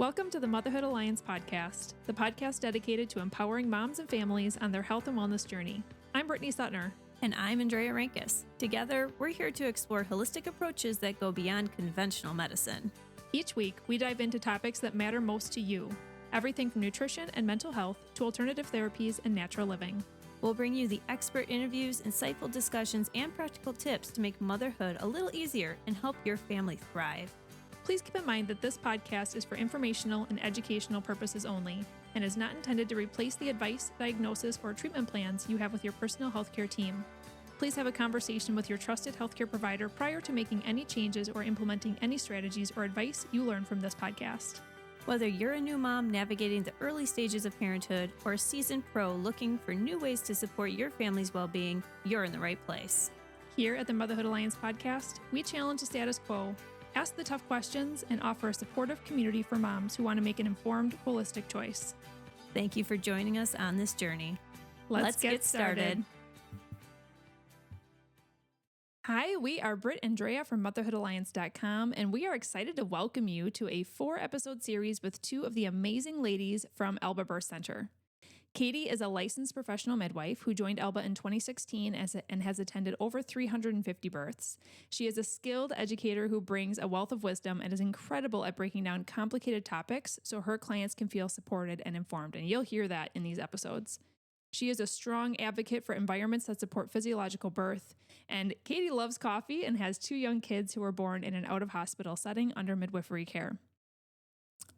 Welcome to the Motherhood Alliance podcast, the podcast dedicated to empowering moms and families on their health and wellness journey. I'm Brittany Suttner. And I'm Drea. Together, we're here to explore holistic approaches that go beyond conventional medicine. Each week, we dive into topics that matter most to you, everything from nutrition and mental health to alternative therapies and natural living. We'll bring you the expert interviews, insightful discussions, and practical tips to make motherhood a little easier and help your family thrive. Please keep in mind that this podcast is for informational and educational purposes only and is not intended to replace the advice, diagnosis, or treatment plans you have with your personal healthcare team. Please have a conversation with your trusted healthcare provider prior to making any changes or implementing any strategies or advice you learn from this podcast. Whether you're a new mom navigating the early stages of parenthood or a seasoned pro looking for new ways to support your family's well-being, you're in the right place. Here at the Motherhood Alliance podcast, we challenge the status quo, ask the tough questions, and offer a supportive community for moms who want to make an informed, holistic choice. Thank you for joining us on this journey. Let's get started. Hi, we are Brit and Drea from motherhoodalliance.com, and we are excited to welcome you to a 4-episode series with two of the amazing ladies from Alba Birth Center. Katie is a licensed professional midwife who joined Alba in 2016 and has attended over 350 births. She is a skilled educator who brings a wealth of wisdom and is incredible at breaking down complicated topics so her clients can feel supported and informed, and you'll hear that in these episodes. She is a strong advocate for environments that support physiological birth, and Katie loves coffee and has 2 young kids who were born in an out-of-hospital setting under midwifery care.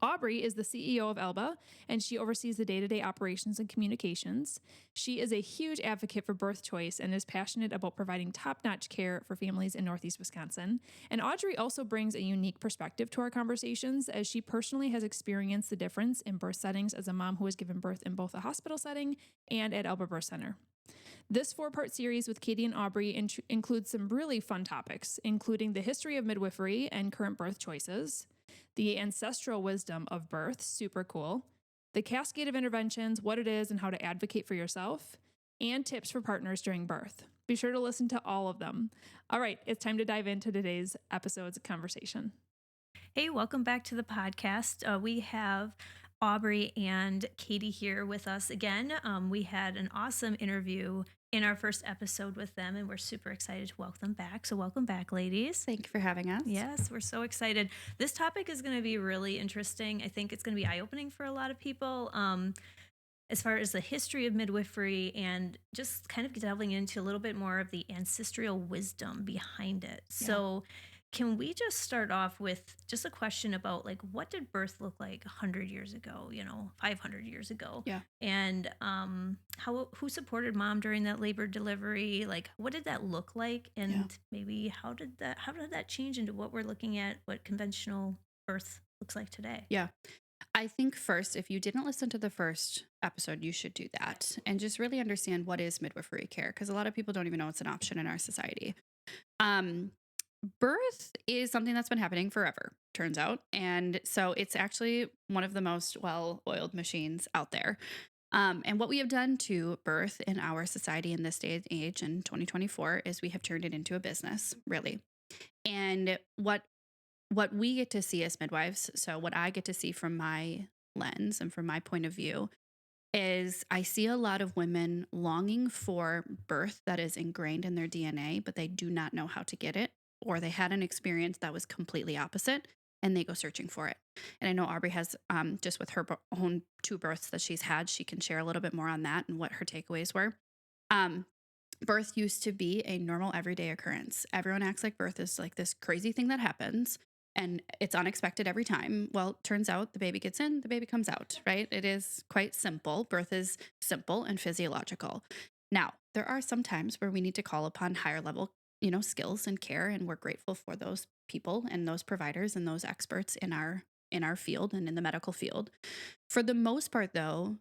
Aubrey is the CEO of Alba, and she oversees the day-to-day operations and communications. She is a huge advocate for birth choice and is passionate about providing top-notch care for families in Northeast Wisconsin. And Audrey also brings a unique perspective to our conversations, as she personally has experienced the difference in birth settings as a mom who has given birth in both a hospital setting and at Alba Birth Center. This 4-part series with Katie and Aubrey includes some really fun topics, including the history of midwifery and current birth choices, the ancestral wisdom of birth, super cool, the cascade of interventions, what it is and how to advocate for yourself, and tips for partners during birth. Be sure to listen to all of them. All right, it's time to dive into today's episode's conversation. Hey, welcome back to the podcast. We have Aubrey and Katie here with us again. We had an awesome interview in our first episode with them, and we're super excited to welcome them back. So welcome back, ladies. Thank you for having us. Yes, we're so excited. This topic is going to be really interesting. I think it's going to be eye-opening for a lot of people. As far as the history of midwifery and just kind of delving into a little bit more of the ancestral wisdom behind it. Yeah. So can we just start off with just a question about, like, what did birth look like 100 years ago, 500 years ago? Yeah. And who supported mom during that labor delivery? Like, what did that look like? And maybe how did that change into what we're looking at, what conventional birth looks like today? Yeah. I think first, if you didn't listen to the first episode, you should do that and just really understand what is midwifery care, because a lot of people don't even know it's an option in our society. Birth is something that's been happening forever, turns out. And so it's actually one of the most well-oiled machines out there. And what we have done to birth in our society in this day and age in 2024 is we have turned it into a business, really. And what we get to see as midwives, so what I get to see from my lens and from my point of view, is I see a lot of women longing for birth that is ingrained in their DNA, but they do not know how to get it, or they had an experience that was completely opposite and they go searching for it. And I know Aubrey has, just with her own 2 births that she's had, she can share a little bit more on that and what her takeaways were. Birth used to be a normal everyday occurrence. Everyone acts like birth is like this crazy thing that happens and it's unexpected every time. Well, turns out the baby gets in, the baby comes out, right? It is quite simple. Birth is simple and physiological. Now, there are some times where we need to call upon higher level skills and care, and we're grateful for those people and those providers and those experts in our field and in the medical field. For the most part, though,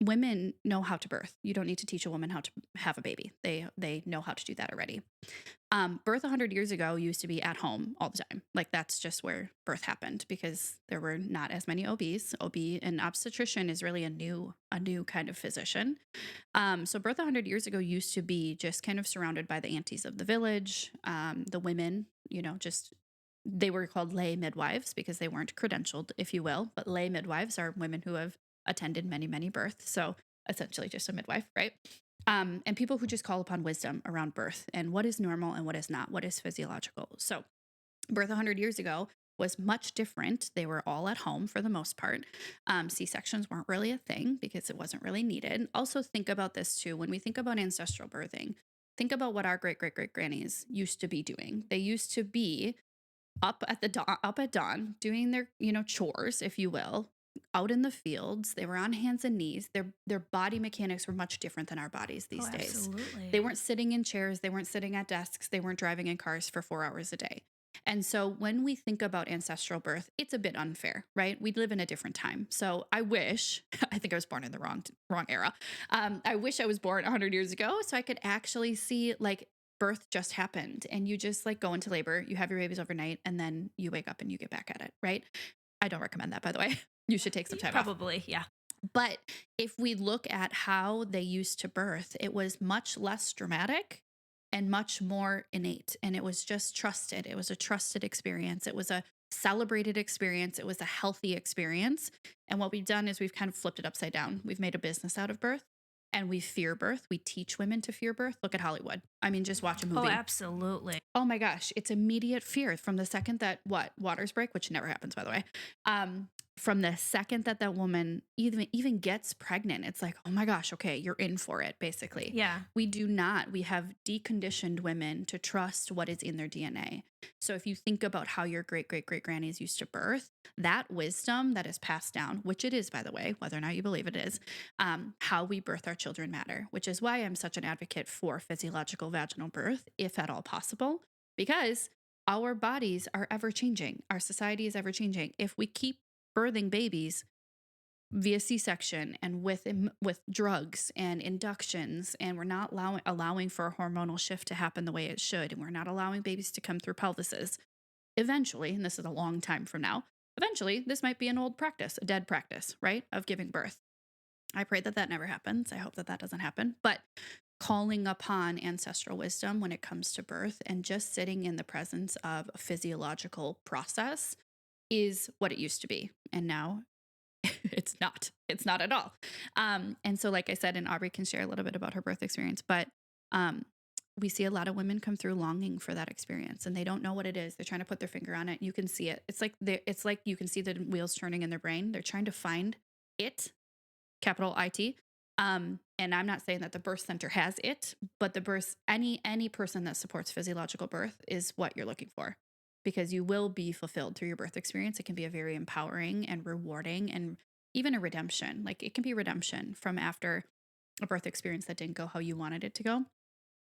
women know how to birth. You don't need to teach a woman how to have a baby. They know how to do that already. Birth 100 years ago used to be at home all the time. Like, that's just where birth happened because there were not as many OBs. OB and obstetrician is really a new kind of physician. So birth 100 years ago used to be just kind of surrounded by the aunties of the village, the women, just They were called lay midwives because they weren't credentialed, if you will. But lay midwives are women who have attended many, many births. So essentially just a midwife, right? And people who just call upon wisdom around birth and what is normal and what is not, what is physiological. So birth 100 years ago was much different. They were all at home for the most part. C-sections weren't really a thing because it wasn't really needed. Also think about this too. When we think about ancestral birthing, think about what our great-great-great-grannies used to be doing. They used to be up at dawn doing their, chores, if you will, out in the fields. They were on hands and knees. Their body mechanics were much different than our bodies these days. Absolutely. They weren't sitting in chairs. They weren't sitting at desks. They weren't driving in cars for 4 hours a day. And so when we think about ancestral birth, it's a bit unfair, right? We live in a different time. So I think I was born in the wrong era. I wish I was born 100 years ago so I could actually see like birth just happened and you just like go into labor, you have your babies overnight, and then you wake up and you get back at it, right? I don't recommend that, by the way. You should take some time off. Probably, yeah. But if we look at how they used to birth, it was much less dramatic and much more innate. And it was just trusted. It was a trusted experience. It was a celebrated experience. It was a healthy experience. And what we've done is we've kind of flipped it upside down. We've made a business out of birth and we fear birth. We teach women to fear birth. Look at Hollywood. I mean, just watch a movie. Oh, absolutely. Oh my gosh. It's immediate fear from the second that waters break, which never happens, by the way. From the second that woman even gets pregnant, it's like, oh my gosh, okay, you're in for it, basically. Yeah. We have deconditioned women to trust what is in their DNA. So if you think about how your great-great-great-grannies used to birth, that wisdom that is passed down, which it is, by the way, whether or not you believe it is, how we birth our children matter, which is why I'm such an advocate for physiological vaginal birth, if at all possible, because our bodies are ever changing. Our society is ever changing. If we keep birthing babies via C-section and with drugs and inductions, and we're not allowing for a hormonal shift to happen the way it should, and we're not allowing babies to come through pelvises, eventually, and this is a long time from now, eventually this might be an old practice, a dead practice, right, of giving birth. I pray that never happens. I hope that doesn't happen. But calling upon ancestral wisdom when it comes to birth and just sitting in the presence of a physiological process is what it used to be. And now it's not at all. And so like I said, and Aubrey can share a little bit about her birth experience, but we see a lot of women come through longing for that experience and they don't know what it is. They're trying to put their finger on it. You can see it. It's like you can see the wheels turning in their brain. They're trying to find it, capital IT. And I'm not saying that the birth center has it, but the birth, any person that supports physiological birth is what you're looking for, because you will be fulfilled through your birth experience. It can be a very empowering and rewarding and even a redemption. Like it can be redemption from after a birth experience that didn't go how you wanted it to go.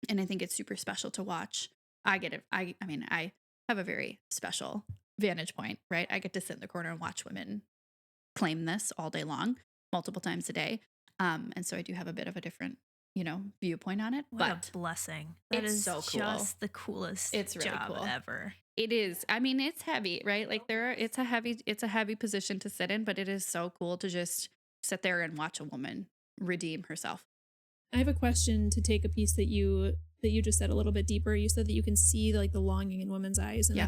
And I think it's super special to watch. I get it. I mean, I have a very special vantage point, right? I get to sit in the corner and watch women claim this all day long, multiple times a day. And so I do have a bit of a different, viewpoint on it. What a blessing. That is so cool. Just the coolest it's really job cool. ever. It is. I mean, it's heavy, right? Like it's a heavy position to sit in, but it is so cool to just sit there and watch a woman redeem herself. I have a question to take a piece that you just said a little bit deeper. You said that you can see like the longing in women's eyes, and I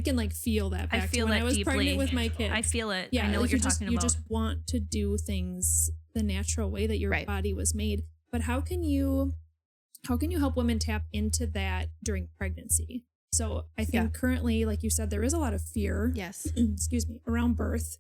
can like feel that. Back I feel to when that I was deeply. pregnant with my kids. I feel it. Yeah, I know like what you're talking about. You just want to do things the natural way that your body was made. But how can you help women tap into that during pregnancy? So I think currently, like you said, there is a lot of fear. Yes. Excuse me, around birth.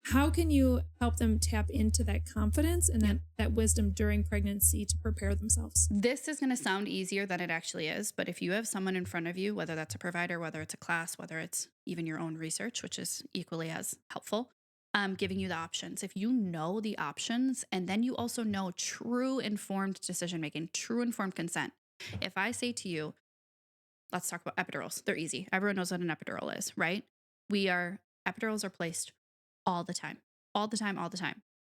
How can you help them tap into that confidence and that wisdom during pregnancy to prepare themselves? This is going to sound easier than it actually is, but if you have someone in front of you, whether that's a provider, whether it's a class, whether it's even your own research, which is equally as helpful, giving you the options. If you know the options, and then you also know true informed decision-making, true informed consent. If I say to you, let's talk about epidurals. They're easy. Everyone knows what an epidural is, right? Epidurals are placed all the time.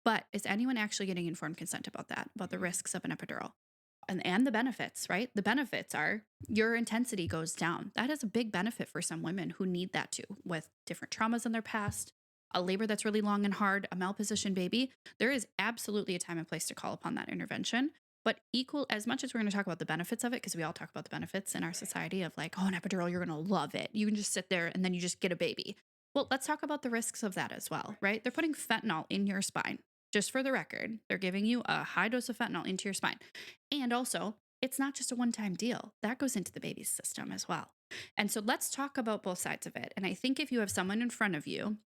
But is anyone actually getting informed consent about that, about the risks of an epidural and the benefits, right? The benefits are your intensity goes down. That is a big benefit for some women who need that too, with different traumas in their past, a labor that's really long and hard, a malpositioned baby. There is absolutely a time and place to call upon that intervention. But as much as we're going to talk about the benefits of it, because we all talk about the benefits in our society of like, oh, an epidural, you're going to love it. You can just sit there and then you just get a baby. Well, let's talk about the risks of that as well, right? They're putting fentanyl in your spine. Just for the record, they're giving you a high dose of fentanyl into your spine. And also, it's not just a one-time deal. That goes into the baby's system as well. And so let's talk about both sides of it. And I think if you have someone in front of you,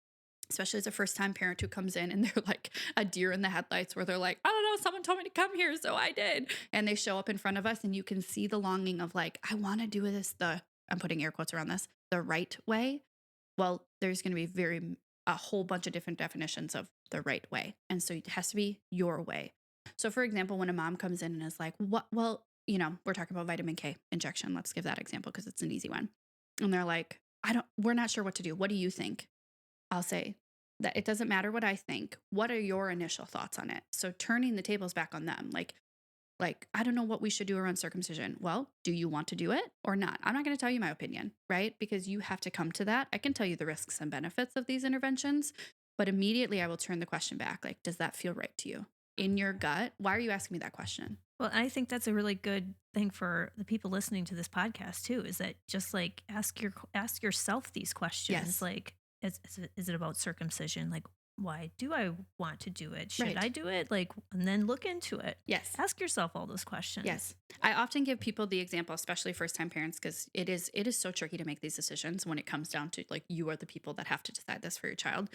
especially as a first-time parent who comes in and they're like a deer in the headlights where they're like, I don't know, someone told me to come here, so I did. And they show up in front of us and you can see the longing of like, I want to do this I'm putting air quotes around this, the right way. Well, there's going to be a whole bunch of different definitions of the right way. And so it has to be your way. So for example, when a mom comes in and is like, what? Well, we're talking about vitamin K injection. Let's give that example because it's an easy one. And they're like, we're not sure what to do. What do you think? I'll say that it doesn't matter what I think. What are your initial thoughts on it? So turning the tables back on them, like, I don't know what we should do around circumcision. Well, do you want to do it or not? I'm not going to tell you my opinion, right? Because you have to come to that. I can tell you the risks and benefits of these interventions, but immediately I will turn the question back. Like, does that feel right to you? In your gut, why are you asking me that question? Well, I think that's a really good thing for the people listening to this podcast too, is that just like ask yourself these questions. Yes. Like, is it about circumcision? Like, why do I want to do it? Should Right. I do it? Like, and then look into it. Yes. Ask yourself all those questions. Yes. I often give people the example, especially first-time parents, because it is so tricky to make these decisions when it comes down to like, you are the people that have to decide this for your child.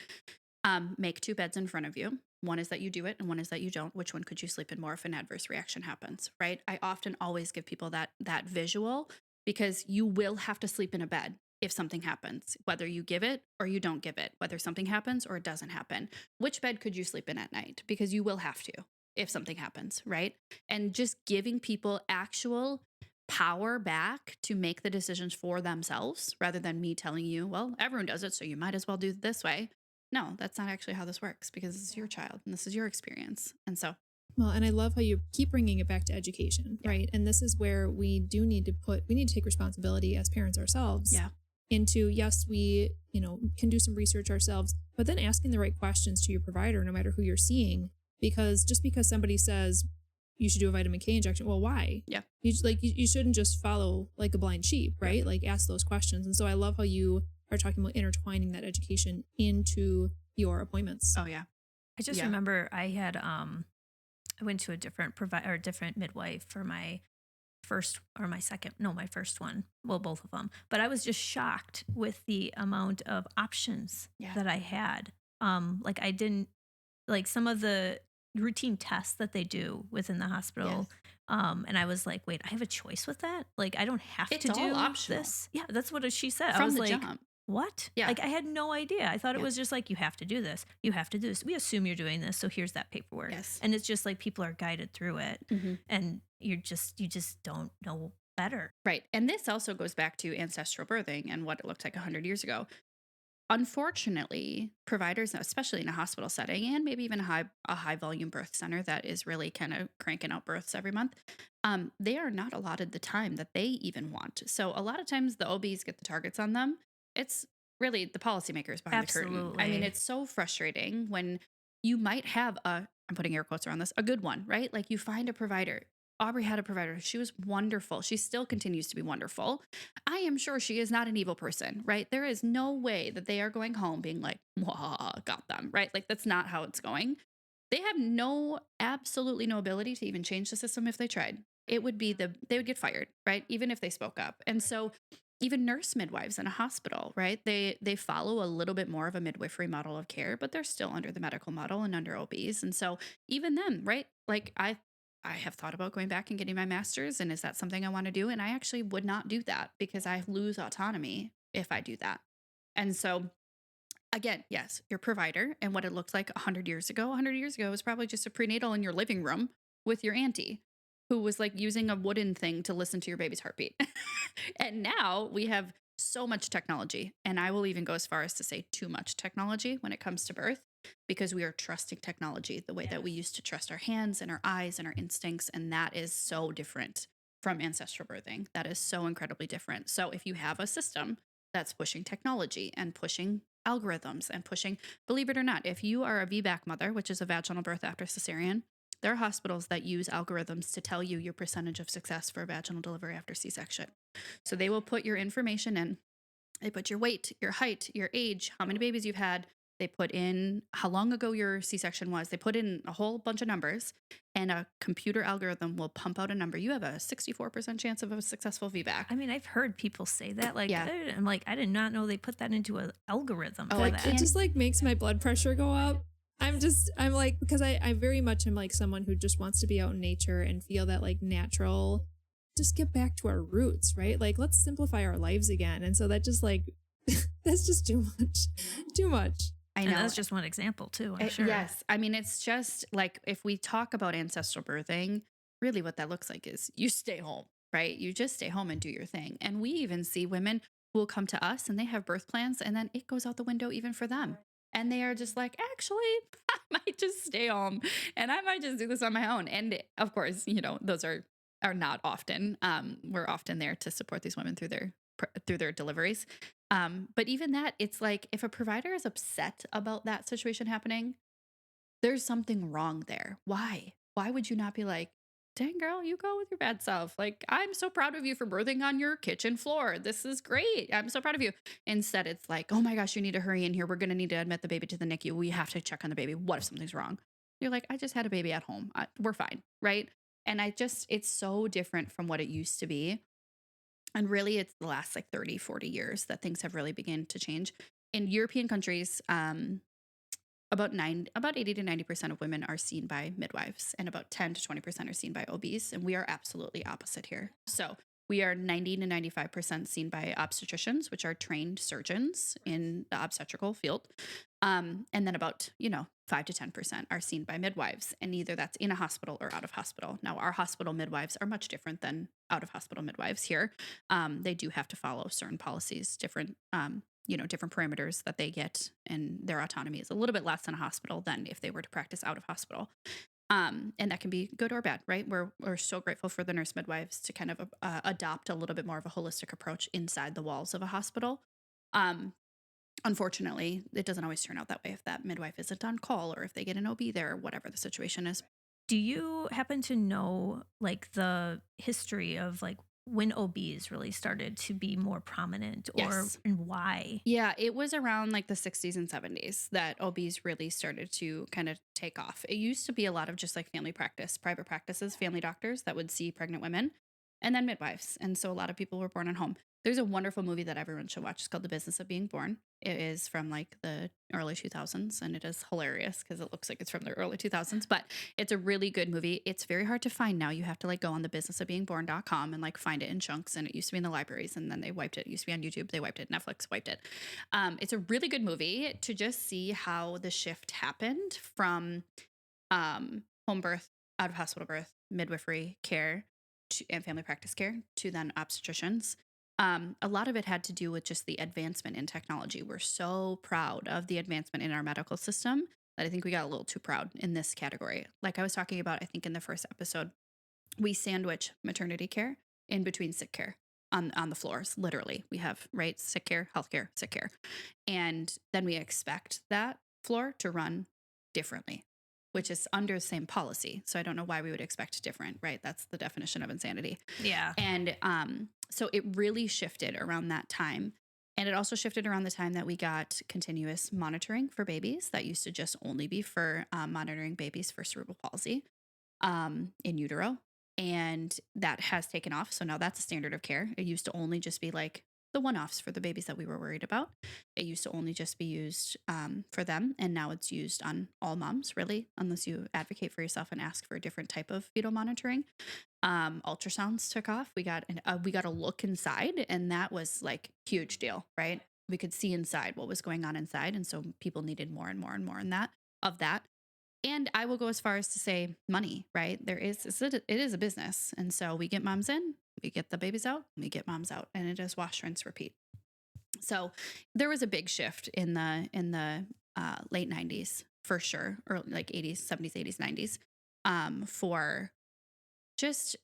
Make 2 beds in front of you. One is that you do it and one is that you don't. Which one could you sleep in more if an adverse reaction happens, right? I often always give people that visual because you will have to sleep in a bed if something happens, whether you give it or you don't give it, whether something happens or it doesn't happen. Which bed could you sleep in at night? Because you will have to if something happens, right? And just giving people actual power back to make the decisions for themselves rather than me telling you, well, everyone does it, so you might as well do it this way. No, that's not actually how this works because this is your child and this is your experience. And so, well, and I love how you keep bringing it back to education, right? And this is where we need to take responsibility as parents ourselves. Yeah. Into, yes, we, can do some research ourselves, but then asking the right questions to your provider, no matter who you're seeing, because just because somebody says you should do a vitamin K injection, well, why? Yeah. You shouldn't just follow like a blind sheep, right? Yeah. Like ask those questions. And so I love how you are talking about intertwining that education into your appointments. Oh yeah. I just remember I had, I went to a different different midwife for my first one. Well, both of them. But I was just shocked with the amount of options that I had. Like I didn't, like some of the routine tests that they do within the hospital. Yes. And I was like, wait, I have a choice with that? Like I don't have to do optional. this. Yeah, that's what she said. From I was the like, jump. What? Yeah. Like I had no idea. I thought it was just like, you have to do this. You have to do this. We assume you're doing this. So here's that paperwork. Yes. And it's just like people are guided through it. Mm-hmm. And you just don't know better. Right. And this also goes back to ancestral birthing and what it looked like 100 years ago. Unfortunately, providers, especially in a hospital setting and maybe even a high volume birth center that is really kind of cranking out births every month, they are not allotted the time that they even want. So a lot of times the OBs get the targets on them. It's really the policymakers behind the curtain. I mean, it's so frustrating when you might have I'm putting air quotes around this, a good one, right? Like you find a provider. Aubrey had a provider. She was wonderful. She still continues to be wonderful. I am sure she is not an evil person, right? There is no way that they are going home being like, wah, got them, right? Like that's not how it's going. They have absolutely no ability to even change the system if they tried. It would be they would get fired, right? Even if they spoke up. And so even nurse midwives in a hospital, right? They follow a little bit more of a midwifery model of care, but they're still under the medical model and under OBs. And so even them, right? Like I have thought about going back and getting my master's, and is that something I want to do? And I actually would not do that because I lose autonomy if I do that. And so again, yes, your provider and what it looked like 100 years ago. 100 years ago was probably just a prenatal in your living room with your auntie who was like using a wooden thing to listen to your baby's heartbeat. And now we have so much technology, and I will even go as far as to say too much technology when it comes to birth, because we are trusting technology the way that we used to trust our hands and our eyes and our instincts. And that is so different from ancestral birthing. That is so incredibly different. So if you have a system that's pushing technology and pushing algorithms and pushing, believe it or not, if you are a VBAC mother, which is a vaginal birth after cesarean, There are hospitals that use algorithms to tell you your percentage of success for vaginal delivery after C-section. So they will put your information in. They put your weight, your height, your age, how many babies you've had. They put in how long ago your C-section was. They put in a whole bunch of numbers, and a computer algorithm will pump out a number. You have a 64% chance of a successful VBAC. I mean, I've heard people say that. Like, Yeah. I'm like, I did not know they put that into an algorithm. Oh, for I that. It just like makes my blood pressure go up. I'm like, because I very much am like someone who just wants to be out in nature and feel that like natural, just get back to our roots, right? Like, let's simplify our lives again. And so that just like, that's just too much. I know. And that's just one example too, I'm sure. Yes. I mean, it's just like if we talk about ancestral birthing, really what that looks like is you stay home, right? You just stay home and do your thing. And we even see women who will come to us and they have birth plans, and then it goes out the window even for them. And they are just like, actually, I might just stay home and I might just do this on my own. And of course, those are not often. We're often there to support these women through their deliveries. But even that, it's like if a provider is upset about that situation happening, there's something wrong there. Why? Why would you not be like, dang girl, you go with your bad self. Like, I'm so proud of you for birthing on your kitchen floor. This is great. I'm so proud of you. Instead, it's like, oh my gosh, you need to hurry in here. We're going to need to admit the baby to the NICU. We have to check on the baby. What if something's wrong? You're like, I just had a baby at home. We're fine. Right. And it's so different from what it used to be. And really, it's the last like 30, 40 years that things have really begun to change. In European countries, about 80 to 90% of women are seen by midwives, and about 10 to 20% are seen by OBs. And we are absolutely opposite here. So we are 90 to 95% seen by obstetricians, which are trained surgeons in the obstetrical field. And then about, 5 to 10% are seen by midwives, and either that's in a hospital or out of hospital. Now, our hospital midwives are much different than out of hospital midwives here. They do have to follow certain policies, different parameters that they get, and their autonomy is a little bit less in a hospital than if they were to practice out of hospital. And that can be good or bad, right? We're so grateful for the nurse midwives to kind of adopt a little bit more of a holistic approach inside the walls of a hospital. Unfortunately, it doesn't always turn out that way if that midwife isn't on call or if they get an OB there or whatever the situation is. Do you happen to know like the history of like when OBs really started to be more prominent, Yes. and why? Yeah, it was around like the 60s and 70s that OBs really started to kind of take off. It used to be a lot of just like family practice, private practices, family doctors that would see pregnant women, and then midwives. And so a lot of people were born at home. There's a wonderful movie that everyone should watch. It's called The Business of Being Born. It is from like the early 2000s, and it is hilarious because it looks like it's from the early 2000s, but it's a really good movie. It's very hard to find now. You have to like go on thebusinessofbeingborn.com and like find it in chunks, and it used to be in the libraries, and then they wiped it. It used to be on YouTube. They wiped it. Netflix wiped it. It's a really good movie to just see how the shift happened from home birth, out of hospital birth, midwifery care, and family practice care to then obstetricians. A lot of it had to do with just the advancement in technology. We're so proud of the advancement in our medical system that I think we got a little too proud in this category. Like I was talking about, I think in the first episode, we sandwich maternity care in between sick care on the floors. Literally, we have sick care, healthcare, sick care, and then we expect that floor to run differently, which is under the same policy. So I don't know why we would expect different, right? That's the definition of insanity. Yeah. And so it really shifted around that time. And it also shifted around the time that we got continuous monitoring for babies. That used to just only be for monitoring babies for cerebral palsy in utero. And that has taken off. So now that's a standard of care. It used to only just be like the one-offs for the babies that we were worried about. It used to only just be used for them. And now it's used on all moms, really, unless you advocate for yourself and ask for a different type of fetal monitoring. Ultrasounds took off. We got a look inside, and that was like huge deal, right? We could see inside what was going on inside. And so people needed more and more and more of that. And I will go as far as to say money, right? It is a business. And so we get moms in, we get the babies out, we get moms out, and it is wash, rinse, repeat. So there was a big shift in the late 90s for sure, or like 80s, 70s, 80s, 90s, for just,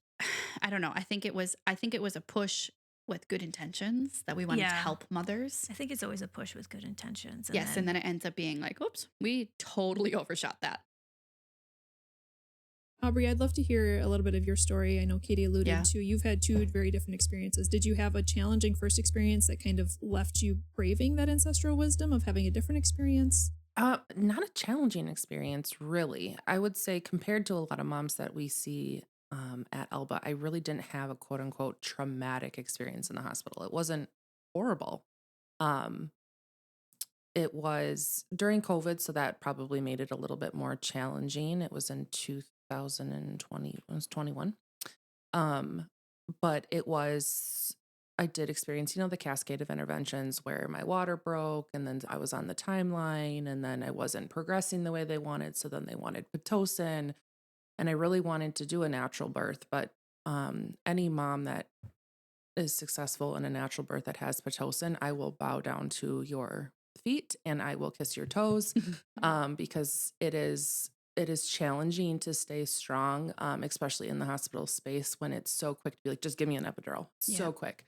I don't know. I think it was a push with good intentions that we wanted to help mothers. I think it's always a push with good intentions. And then it ends up being like, oops, we totally overshot that. Aubrey, I'd love to hear a little bit of your story. I know Katie alluded to you've had two very different experiences. Did you have a challenging first experience that kind of left you craving that ancestral wisdom of having a different experience? Not a challenging experience, really. I would say compared to a lot of moms that we see at Alba, I really didn't have a quote unquote traumatic experience in the hospital. It wasn't horrible. Um, it was during COVID, so that probably made it a little bit more challenging. It was in 2020, I was 21. Um, but I did experience, the cascade of interventions where my water broke and then I was on the timeline and then I wasn't progressing the way they wanted. So then they wanted Pitocin and I really wanted to do a natural birth. But any mom that is successful in a natural birth that has Pitocin, I will bow down to your feet and I will kiss your toes because it is challenging to stay strong, especially in the hospital space when it's so quick to be like, just give me an epidural. So quick.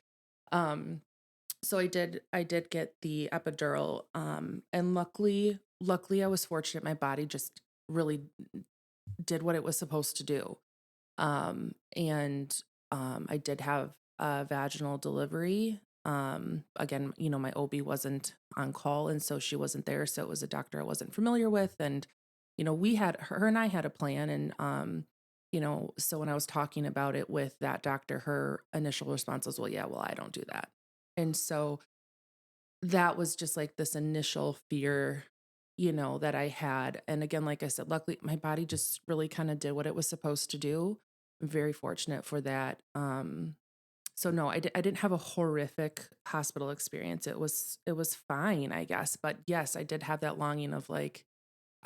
So I did get the epidural. And luckily I was fortunate. My body just really did what it was supposed to do. And I did have a vaginal delivery. Again, my OB wasn't on call and so she wasn't there. So it was a doctor I wasn't familiar with. And, her and I had a plan. And, so when I was talking about it with that doctor, her initial response was, well, I don't do that. And so that was just like this initial fear, that I had. And again, like I said, luckily my body just really kind of did what it was supposed to do. I'm very fortunate for that. So no, I didn't have a horrific hospital experience. It was fine, I guess. But yes, I did have that longing of like,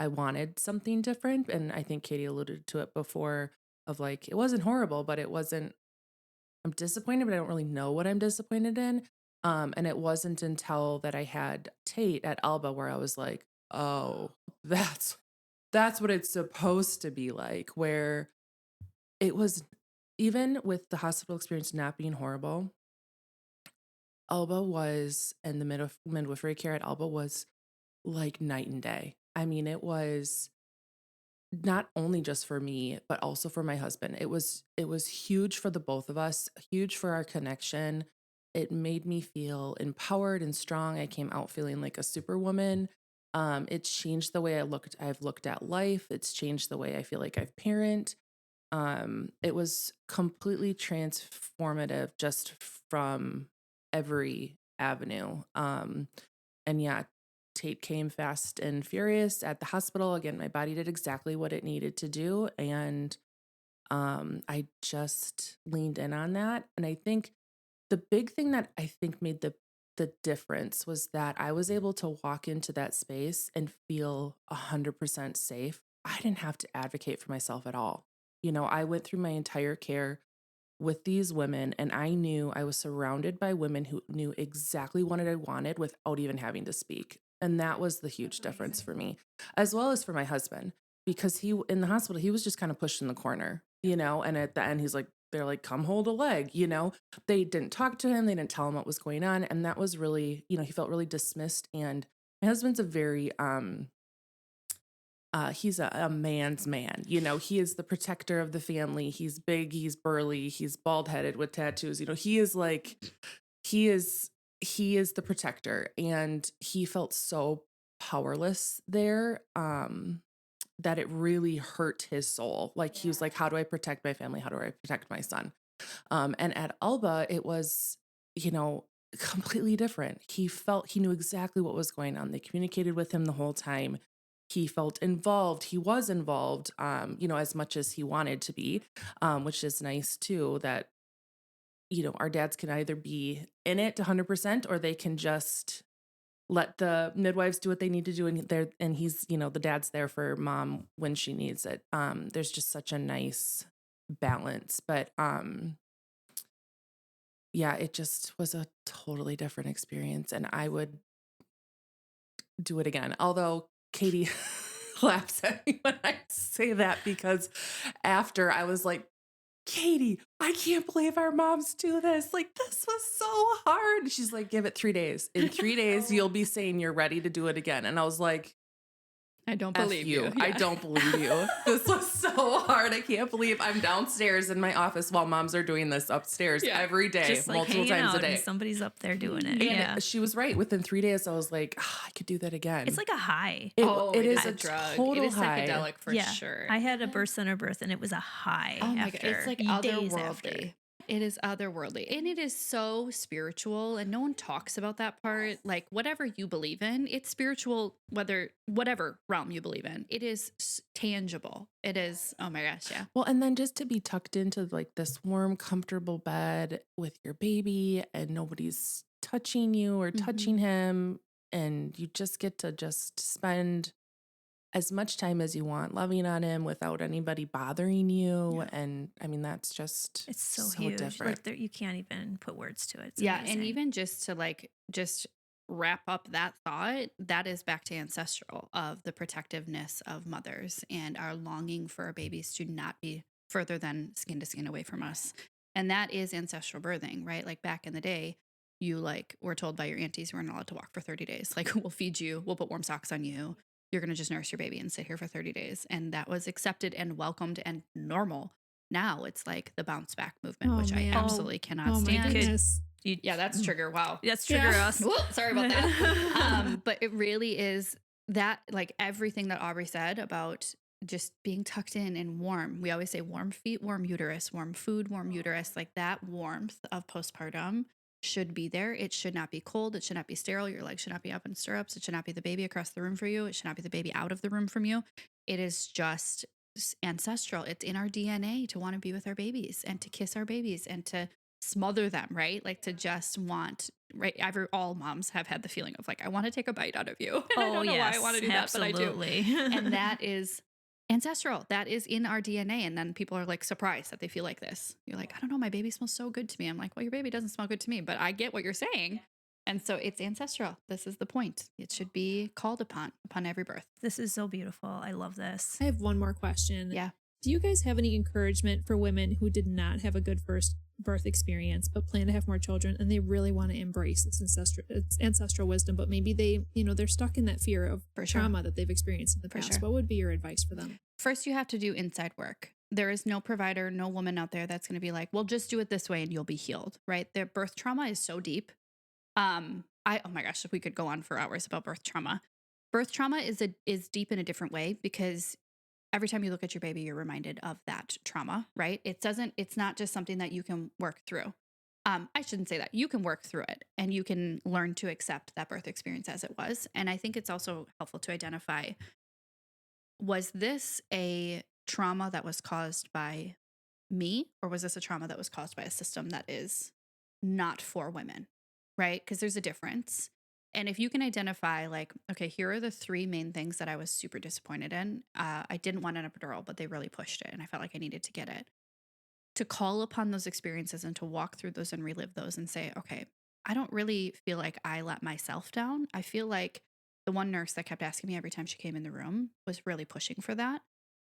I wanted something different. And I think Katie alluded to it before of like, it wasn't horrible, but I'm disappointed, but I don't really know what I'm disappointed in. And it wasn't until that I had Tate at Alba where I was like, oh, that's what it's supposed to be like, where it was, even with the hospital experience not being horrible, Alba was, and the midwifery care at Alba was like night and day. I mean, it was not only just for me, but also for my husband. It was huge for the both of us, huge for our connection. It made me feel empowered and strong. I came out feeling like a superwoman. It's changed the way I've looked at life. It's changed the way I feel like I've parent. It was completely transformative just from every avenue. And yeah, Tate came fast and furious at the hospital. Again, my body did exactly what it needed to do. And I just leaned in on that. And I think the big thing that I think made the difference was that I was able to walk into that space and feel 100% safe. I didn't have to advocate for myself at all. I went through my entire care with these women and I knew I was surrounded by women who knew exactly what I wanted without even having to speak. And that was the huge difference for me, as well as for my husband, because in the hospital, he was just kind of pushed in the corner, and at the end, they're like, come hold a leg, they didn't talk to him. They didn't tell him what was going on. And that was really, he felt really dismissed. And my husband's a very, he's a man's man. He is the protector of the family. He's big, he's burly, he's bald headed with tattoos. He is the protector, and he felt so powerless there that it really hurt his soul. Like he was like, how do I protect my family? How do I protect my son? And at Alba, it was, completely different. He knew exactly what was going on. They communicated with him the whole time. He felt involved. He was involved, as much as he wanted to be, which is nice too, that, our dads can either be in it 100% or they can just let the midwives do what they need to do. And he's, the dad's there for mom when she needs it. There's just such a nice balance, but, yeah, it just was a totally different experience and I would do it again. Although Katie laughs at me when I say that because after I was like, Katie, I can't believe our moms do this. Like, this was so hard. She's like, give it 3 days. In 3 days, you'll be saying you're ready to do it again. And I was like, I don't F believe you. you. I Yeah. don't believe you. This was so hard. I can't believe I'm downstairs in my office while moms are doing this upstairs every day, Just like multiple hanging times a out and day. somebody's up there doing it. And Yeah. she was right. Within 3 days, I was like, I could do that again. It's like a high. It is a a drug. total It is high. psychedelic for sure. I had a birth center birth and it was a high. Oh my after, God. It's like days after. otherworldly. It is otherworldly. And it is so spiritual. And no one talks about that part. Like whatever you believe in, it's spiritual, whatever realm you believe in. It is tangible. It is, oh my gosh, yeah. Well, and then just to be tucked into like this warm, comfortable bed with your baby and nobody's touching you or touching him. And you just get to just spend as much time as you want loving on him without anybody bothering you. Yeah. And I mean, that's just It's so huge. different. Like you can't even put words to it. It's Yeah. amazing. And even just to just wrap up that thought, that is back to ancestral of the protectiveness of mothers and our longing for our babies to not be further than skin to skin away from us. And that is ancestral birthing, right? Like back in the day, you were told by your aunties you weren't allowed to walk for 30 days. Like we'll feed you, we'll put warm socks on you. You're going to just nurse your baby and sit here for 30 days. And that was accepted and welcomed and normal. Now it's like the bounce back movement, which man. I absolutely cannot Oh my stand. goodness. Yeah, that's trigger. Wow. That's trigger us. Whoa, sorry about that. But it really is that, like everything that Aubrey said about just being tucked in and warm. We always say warm feet, warm uterus, warm food, warm uterus. Like that warmth of postpartum should be there. It should not be cold. It should not be sterile. Your legs should not be up in stirrups. It should not be the baby across the room for you. It should not be the baby out of the room from you. It is just ancestral. It's in our DNA to want to be with our babies and to kiss our babies and to smother them, right? Like to just want, right? All moms have had the feeling of like, I want to take a bite out of you. And I don't know why I want to do absolutely. that, but I do. And that is ancestral. That is in our DNA. And then people are like surprised that they feel like this. You're like, I don't know, my baby smells so good to me. I'm like, well, your baby doesn't smell good to me, but I get what you're saying. And so it's ancestral. This is the point. It should be called upon every birth. This is so beautiful. I love this. I have one more question. Yeah. Do you guys have any encouragement for women who did not have a good first birth experience but plan to have more children and they really want to embrace this ancestral wisdom, but maybe they're stuck in that fear of trauma that they've experienced in the past? Sure. What would be your advice for them? First, you have to do inside work. There is no provider, no woman out there that's going to be like, well, just do it this way and you'll be healed, right? Their birth trauma is so deep. Oh my gosh, we could go on for hours about birth trauma. Birth trauma is deep in a different way because every time you look at your baby, you're reminded of that trauma, right? It's not just something that you can work through. I shouldn't say that. You can work through it and you can learn to accept that birth experience as it was. And I think it's also helpful to identify, was this a trauma that was caused by me, or was this a trauma that was caused by a system that is not for women, right? Because there's a difference. And if you can identify like, okay, here are the three main things that I was super disappointed in. I didn't want an epidural, but they really pushed it and I felt like I needed to get it. To call upon those experiences and to walk through those and relive those and say, okay, I don't really feel like I let myself down. I feel like the one nurse that kept asking me every time she came in the room was really pushing for that.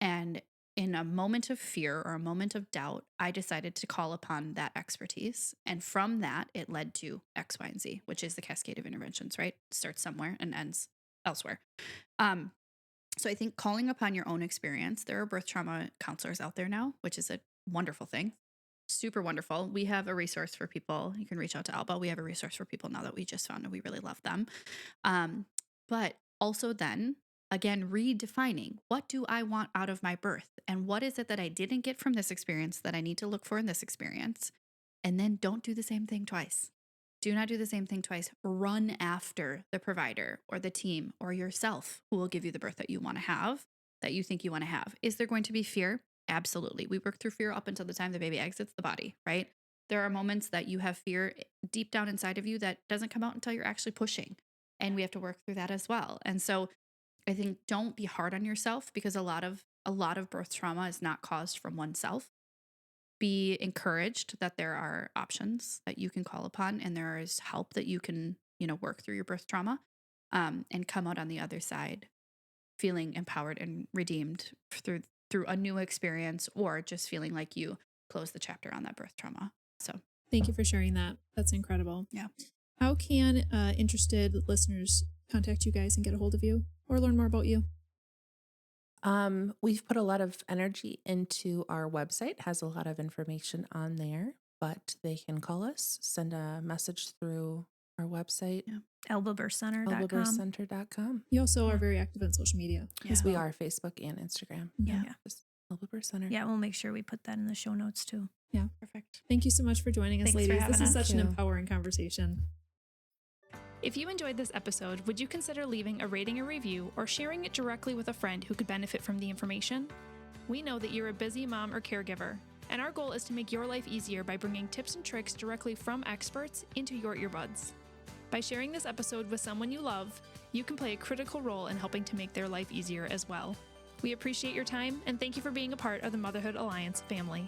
And in a moment of fear or a moment of doubt, I decided to call upon that expertise. And from that, it led to X, Y, and Z, which is the cascade of interventions, right? Starts somewhere and ends elsewhere. So I think calling upon your own experience, there are birth trauma counselors out there now, which is a wonderful thing. Super wonderful. We have a resource for people. You can reach out to Alba. We have a resource for people now that we just found and we really love them. But also then, again, redefining, what do I want out of my birth? And what is it that I didn't get from this experience that I need to look for in this experience? And then don't do the same thing twice. Do not do the same thing twice. Run after the provider or the team or yourself who will give you the birth that you want to have, that you think you want to have. Is there going to be fear? Absolutely. We work through fear up until the time the baby exits the body, right? There are moments that you have fear deep down inside of you that doesn't come out until you're actually pushing. And we have to work through that as well. And so I think don't be hard on yourself because a lot of birth trauma is not caused from oneself. Be encouraged that there are options that you can call upon and there is help that you can, work through your birth trauma and come out on the other side feeling empowered and redeemed through a new experience or just feeling like you close the chapter on that birth trauma. So thank you for sharing that. That's incredible. Yeah. How can interested listeners contact you guys and get a hold of you or learn more about you? We've put a lot of energy into our website, has a lot of information on there, but they can call us, send a message through our website, AlbaBirthCenter.com. albabirthcenter.com. You also Yeah. are very active on social media. Because as we well. are Facebook and Instagram. Yeah. Just Alba Birth Center. Yeah, we'll make sure we put that in the show notes too. Perfect. Thank you so much for joining us, Thanks for ladies. having This is us. such an Thank you. empowering conversation. If you enjoyed this episode, would you consider leaving a rating or review or sharing it directly with a friend who could benefit from the information? We know that you're a busy mom or caregiver, and our goal is to make your life easier by bringing tips and tricks directly from experts into your earbuds. By sharing this episode with someone you love, you can play a critical role in helping to make their life easier as well. We appreciate your time and thank you for being a part of the Motherhood Alliance family.